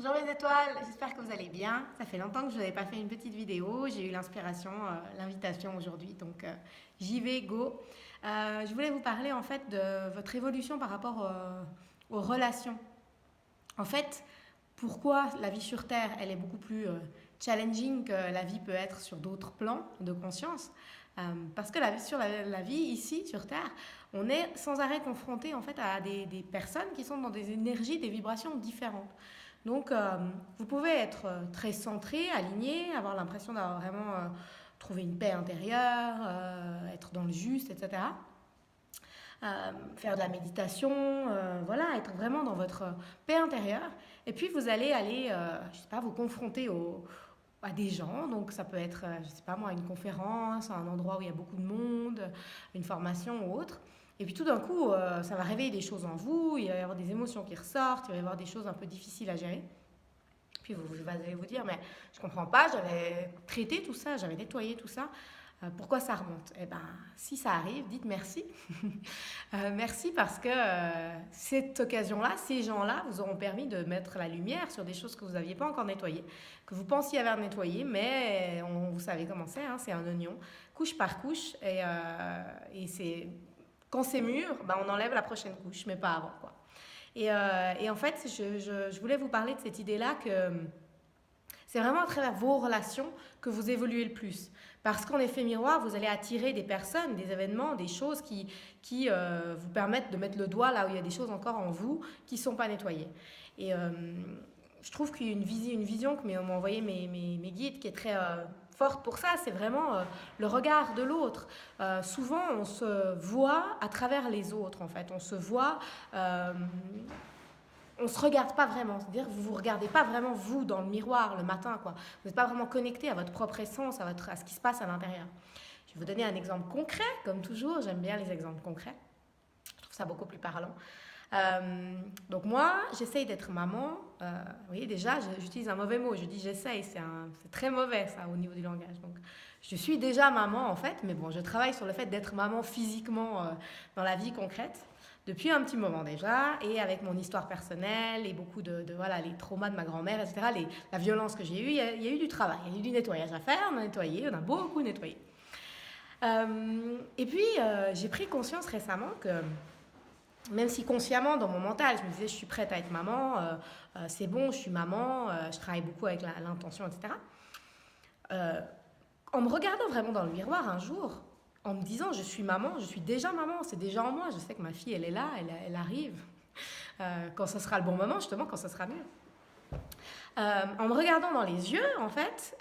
Bonjour les étoiles, j'espère que vous allez bien. Ça fait longtemps que je n'avais pas fait une petite vidéo. J'ai eu l'inspiration, l'invitation aujourd'hui, donc j'y vais, go. Je voulais vous parler en fait de votre évolution par rapport aux relations. En fait, pourquoi la vie sur Terre, elle est beaucoup plus challenging que la vie peut être sur d'autres plans de conscience. Parce que sur la vie ici sur Terre, on est sans arrêt confronté en fait à des personnes qui sont dans des énergies, des vibrations différentes. Donc, vous pouvez être très centré, aligné, avoir l'impression d'avoir vraiment trouvé une paix intérieure, être dans le juste, etc. Faire de la méditation, voilà, être vraiment dans votre paix intérieure. Et puis, vous allez aller, je sais pas, vous confronter à des gens. Donc, ça peut être, je sais pas moi, une conférence, un endroit où il y a beaucoup de monde, une formation ou autre. Et puis tout d'un coup, ça va réveiller des choses en vous, il va y avoir des émotions qui ressortent, il va y avoir des choses un peu difficiles à gérer. Puis vous allez vous dire, mais je comprends pas, j'avais traité tout ça, j'avais nettoyé tout ça, pourquoi ça remonte? Eh bien, si ça arrive, dites merci. Merci parce que cette occasion-là, ces gens-là vous auront permis de mettre la lumière sur des choses que vous n'aviez pas encore nettoyées, que vous pensiez avoir nettoyées, mais vous savez comment c'est un oignon, couche par couche, et quand c'est mûr, ben on enlève la prochaine couche, mais pas avant, quoi. Et en fait, je voulais vous parler de cette idée-là que c'est vraiment à travers vos relations que vous évoluez le plus. Parce qu'en effet miroir, vous allez attirer des personnes, des événements, des choses qui vous permettent de mettre le doigt là où il y a des choses encore en vous qui ne sont pas nettoyées. Et je trouve qu'il y a une vision que m'ont envoyé mes guides qui est très forte pour ça, c'est vraiment le regard de l'autre. Souvent, on se voit à travers les autres, en fait. On se voit... on se regarde pas vraiment, c'est-à-dire que vous vous regardez pas vraiment vous dans le miroir le matin, quoi. Vous n'êtes pas vraiment connecté à votre propre essence, à ce qui se passe à l'intérieur. Je vais vous donner un exemple concret, comme toujours, j'aime bien les exemples concrets. Je trouve ça beaucoup plus parlant. Donc moi, j'essaye d'être maman. Vous voyez, déjà, j'utilise un mauvais mot. Je dis j'essaye, c'est très mauvais ça au niveau du langage. Donc, je suis déjà maman en fait, mais bon, je travaille sur le fait d'être maman physiquement dans la vie concrète depuis un petit moment déjà, et avec mon histoire personnelle et beaucoup voilà, les traumas de ma grand-mère, etc., la violence que j'ai eue, il y a eu du travail, il y a eu du nettoyage à faire, on a nettoyé, on a beaucoup nettoyé. Et puis, j'ai pris conscience récemment que, même si consciemment, dans mon mental, je me disais, je suis prête à être maman, c'est bon, je suis maman, je travaille beaucoup avec l'intention, etc. En me regardant vraiment dans le miroir un jour, en me disant, je suis maman, je suis déjà maman, c'est déjà en moi, je sais que ma fille, elle est là, elle arrive. Quand ce sera le bon moment, justement, quand ce sera mieux. En me regardant dans les yeux, en fait,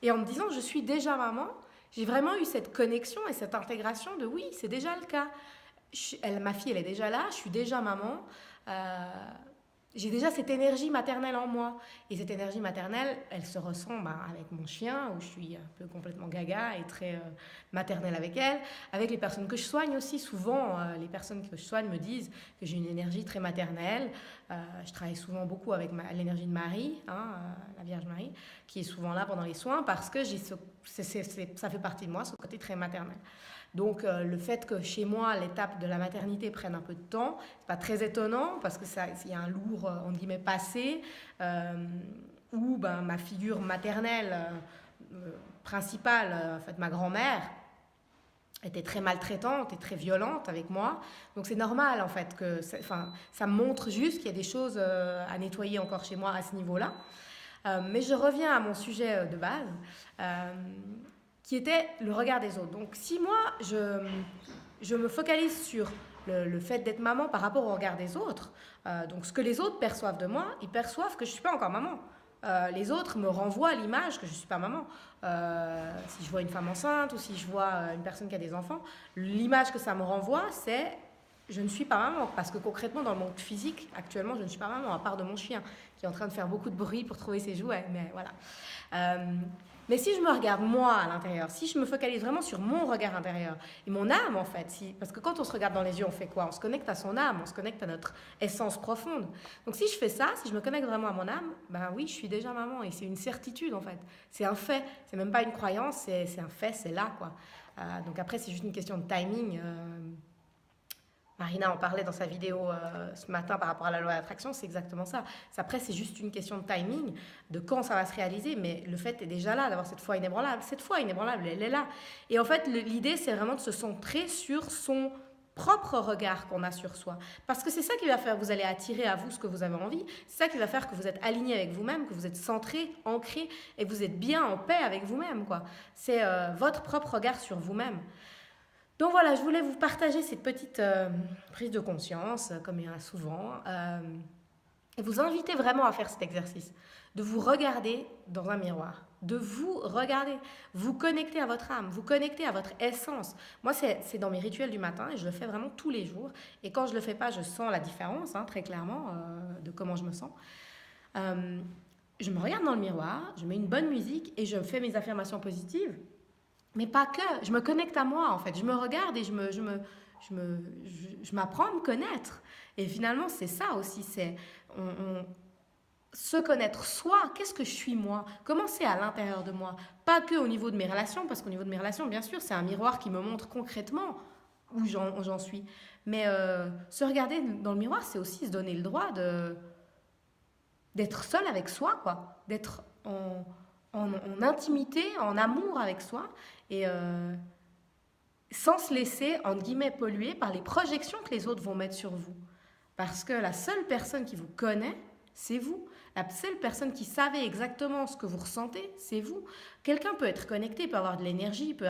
et en me disant, je suis déjà maman, j'ai vraiment eu cette connexion et cette intégration de oui, c'est déjà le cas. Ma fille, elle est déjà là, je suis déjà maman. J'ai déjà cette énergie maternelle en moi. Et cette énergie maternelle, elle se ressent avec mon chien, où je suis un peu complètement gaga et très maternelle avec elle. Avec les personnes que je soigne aussi, souvent, les personnes que je soigne me disent que j'ai une énergie très maternelle. Je travaille souvent beaucoup avec l'énergie de Marie, la Vierge Marie, qui est souvent là pendant les soins, parce que ça fait partie de moi, ce côté très maternel. Donc le fait que chez moi l'étape de la maternité prenne un peu de temps, c'est pas très étonnant parce que il y a un lourd entre guillemets passé où ma figure maternelle principale, en fait ma grand-mère, était très maltraitante et très violente avec moi. Donc c'est normal en fait que ça me montre juste qu'il y a des choses à nettoyer encore chez moi à ce niveau-là. Mais je reviens à mon sujet de base. Qui était le regard des autres. Donc si moi, je me focalise sur le fait d'être maman par rapport au regard des autres, donc ce que les autres perçoivent de moi, ils perçoivent que je ne suis pas encore maman. Les autres me renvoient l'image que je ne suis pas maman. Si je vois une femme enceinte ou si je vois une personne qui a des enfants, l'image que ça me renvoie, c'est je ne suis pas maman. Parce que concrètement, dans le monde physique, actuellement, je ne suis pas maman, à part de mon chien, qui est en train de faire beaucoup de bruit pour trouver ses jouets. Mais voilà. Mais si je me regarde moi à l'intérieur, si je me focalise vraiment sur mon regard intérieur et mon âme en fait, parce que quand on se regarde dans les yeux, on fait quoi? On se connecte à son âme, on se connecte à notre essence profonde. Donc si je fais ça, si je me connecte vraiment à mon âme, ben oui, je suis déjà maman et c'est une certitude en fait. C'est un fait, c'est même pas une croyance, c'est un fait, c'est là quoi. Donc après, c'est juste une question de timing. Marina en parlait dans sa vidéo ce matin par rapport à la loi d'attraction, c'est exactement ça. Après, c'est juste une question de timing, de quand ça va se réaliser, mais le fait est déjà là, d'avoir cette foi inébranlable. Cette foi inébranlable, elle est là. Et en fait, l'idée, c'est vraiment de se centrer sur son propre regard qu'on a sur soi. Parce que c'est ça qui va faire que vous allez attirer à vous ce que vous avez envie. C'est ça qui va faire que vous êtes aligné avec vous-même, que vous êtes centré, ancré, et que vous êtes bien en paix avec vous-même, quoi. C'est votre propre regard sur vous-même. Donc voilà, je voulais vous partager cette petite prise de conscience, comme il y en a souvent, et vous inviter vraiment à faire cet exercice, de vous regarder dans un miroir, de vous regarder, vous connecter à votre âme, vous connecter à votre essence. Moi, c'est dans mes rituels du matin et je le fais vraiment tous les jours. Et quand je ne le fais pas, je sens la différence, hein, très clairement, de comment je me sens. Je me regarde dans le miroir, je mets une bonne musique et je fais mes affirmations positives. Mais pas que, je me connecte à moi en fait, je me regarde et je m'apprends à me connaître. Et finalement, c'est ça aussi, c'est se connaître soi. Qu'est-ce que je suis moi? Comment c'est à l'intérieur de moi? Pas que au niveau de mes relations, parce qu'au niveau de mes relations, bien sûr, c'est un miroir qui me montre concrètement où j'en suis. Mais se regarder dans le miroir, c'est aussi se donner le droit d'être seul avec soi, quoi. D'être en intimité, en amour avec soi, et sans se laisser, entre guillemets, polluer par les projections que les autres vont mettre sur vous. Parce que la seule personne qui vous connaît, c'est vous. La seule personne qui savait exactement ce que vous ressentez, c'est vous. Quelqu'un peut être connecté, peut avoir de l'énergie, peut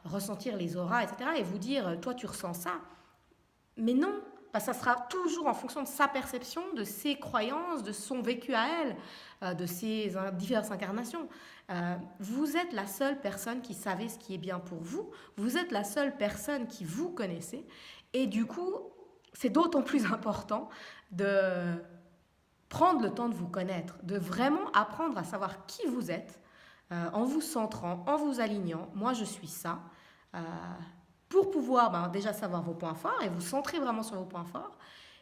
ressentir les auras, etc. et vous dire, toi tu ressens ça. Mais non, ça sera toujours en fonction de sa perception, de ses croyances, de son vécu à elle, de ses diverses incarnations. Vous êtes la seule personne qui savait ce qui est bien pour vous. Vous êtes la seule personne qui vous connaissait. Et du coup, c'est d'autant plus important de prendre le temps de vous connaître, de vraiment apprendre à savoir qui vous êtes, en vous centrant, en vous alignant. Moi, je suis ça. Pour pouvoir déjà savoir vos points forts et vous centrer vraiment sur vos points forts.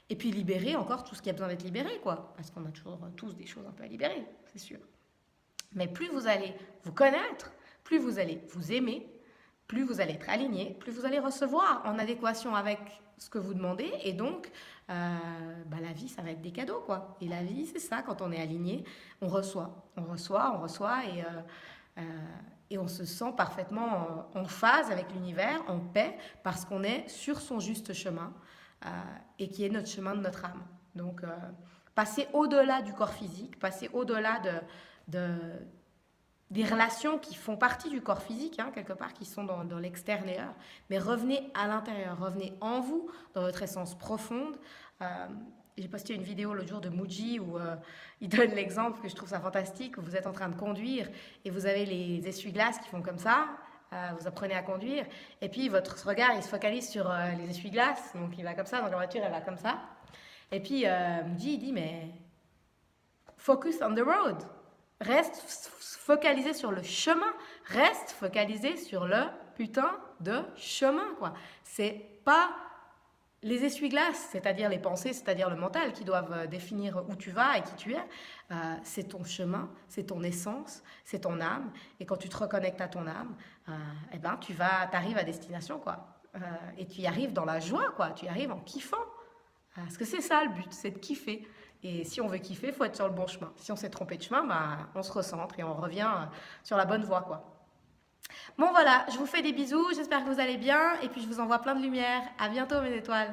Et puis libérer encore tout ce qui a besoin d'être libéré, quoi. Parce qu'on a toujours tous des choses un peu à libérer, c'est sûr. Mais plus vous allez vous connaître, plus vous allez vous aimer, plus vous allez être aligné, plus vous allez recevoir en adéquation avec ce que vous demandez. Et donc, la vie, ça va être des cadeaux, quoi. Et la vie, c'est ça, quand on est aligné, on reçoit. On reçoit, et on se sent parfaitement en phase avec l'univers, en paix, parce qu'on est sur son juste chemin, et qui est notre chemin de notre âme. Donc, passer au-delà du corps physique, passer au-delà des relations qui font partie du corps physique, hein, quelque part, qui sont dans l'extérieur, mais revenez à l'intérieur, revenez en vous, dans votre essence profonde. J'ai posté une vidéo l'autre jour de Muji où il donne l'exemple que je trouve ça fantastique, où vous êtes en train de conduire et vous avez les essuie-glaces qui font comme ça, vous apprenez à conduire, et puis votre regard il se focalise sur les essuie-glaces, donc il va comme ça, donc la voiture elle va comme ça, et puis Muji il dit mais focus on the road, reste focalisé sur le chemin, reste focalisé sur le putain de chemin, quoi. C'est pas les essuie-glaces, c'est-à-dire les pensées, c'est-à-dire le mental, qui doivent définir où tu vas et qui tu es. C'est ton chemin, c'est ton essence, c'est ton âme. Et quand tu te reconnectes à ton âme, tu arrives à destination, quoi. Et tu y arrives dans la joie, quoi. Tu y arrives en kiffant. Parce que c'est ça le but, c'est de kiffer. Et si on veut kiffer, il faut être sur le bon chemin. Si on s'est trompé de chemin, on se recentre et on revient sur la bonne voie, quoi. Bon voilà, je vous fais des bisous, j'espère que vous allez bien et puis je vous envoie plein de lumière. À bientôt mes étoiles.